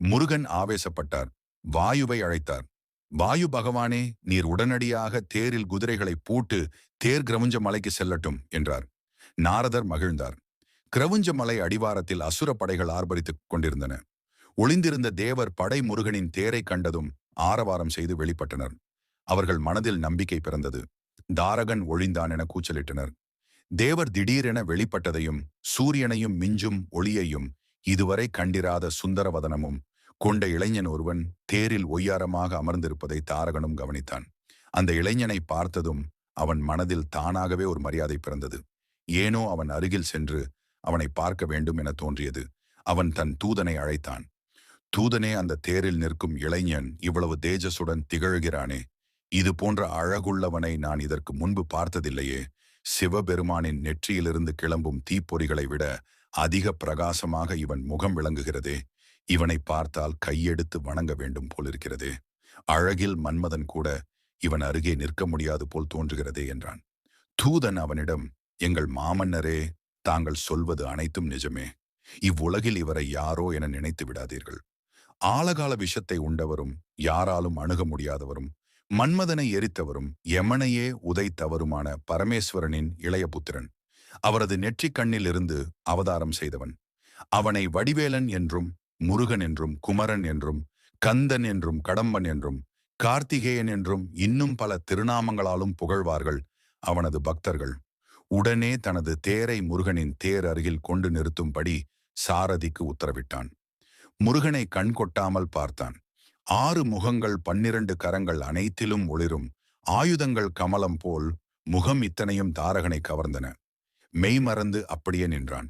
முருகன் ஆவேசப்பட்டார். வாயுவை அழைத்தார். வாயு பகவானே, நீர் உடனடியாக தேரில் குதிரைகளை பூட்டு தேர் கிரவுஞ்ச மலைக்கு செல்லட்டும் என்றார். நாரதர் மகிழ்ந்தார். கிரவுஞ்ச மலை அடிவாரத்தில் அசுர படைகள் ஆர்ப்பரித்துக் கொண்டிருந்தன. ஒளிந்திருந்த தேவர் படை முருகனின் தேரை கண்டதும் ஆரவாரம் செய்து வெளிப்பட்டனர். அவர்கள் மனதில் நம்பிக்கை பிறந்தது. தாரகன் ஒழிந்தான் என கூச்சலிட்டனர். தேவர் திடீரென வெளிப்பட்டதையும் சூரியனையும் மிஞ்சும் ஒளியையும் இதுவரை கண்டிராத சுந்தரவதனமும் கொண்ட இளைஞன் ஒருவன் தேரில் ஒய்யாரமாக அமர்ந்திருப்பதை தாரகனும் கவனித்தான். அந்த இளைஞனை பார்த்ததும் அவன் மனதில் தானாகவே ஒரு மரியாதை பிறந்தது. ஏனோ அவன் அருகில் சென்று அவனை பார்க்க வேண்டும் என தோன்றியது. அவன் தன் தூதனை அழைத்தான். தூதனே, அந்த தேரில் நிற்கும் இளைஞன் இவ்வளவு தேஜசுடன் திகழ்கிறானே, இது போன்ற அழகுள்ளவனை நான் இதற்கு முன்பு பார்த்ததில்லையே. சிவபெருமானின் நெற்றியிலிருந்து கிளம்பும் தீப்பொறிகளை விட அதிக பிரகாசமாக இவன் முகம் விளங்குகிறதே. இவனை பார்த்தால் கையெடுத்து வணங்க வேண்டும் போலிருக்கிறதே. அழகில் மன்மதன் கூட இவன் அருகே நிற்க முடியாது போல் தோன்றுகிறதே என்றான். தூதன் அவனிடம், எங்கள் மாமன்னரே, தாங்கள் சொல்வது அனைத்தும் நிஜமே. இவ்வுலகில் இவரை யாரோ என நினைத்து விடாதீர்கள். ஆழகால விஷத்தை உண்டவரும் யாராலும் அணுக முடியாதவரும் மன்மதனை எரித்தவரும் யமனையே உதைத்தவருமான பரமேஸ்வரனின் இளைய புத்திரன். அவரது நெற்றிக் கண்ணில் இருந்து அவதாரம் செய்தவன். அவனை வடிவேலன் என்றும் முருகன் என்றும் குமரன் என்றும் கந்தன் என்றும் கடம்பன் என்றும் கார்த்திகேயன் என்றும் இன்னும் பல திருநாமங்களாலும் புகழ்வார்கள் அவனது பக்தர்கள். உடனே தனது தேரை முருகனின் தேர் அருகில் கொண்டு நிறுத்தும்படி சாரதிக்கு உத்தரவிட்டான். முருகனை கண் கொட்டாமல் பார்த்தான். 6 முகங்கள், 12 கரங்கள், அனைத்திலும் ஒளிரும் ஆயுதங்கள் கமலம் போல் முகம் இத்தனையும் தாரகனை கவர்ந்தன. மெய்மறந்து அப்படியே நின்றான்.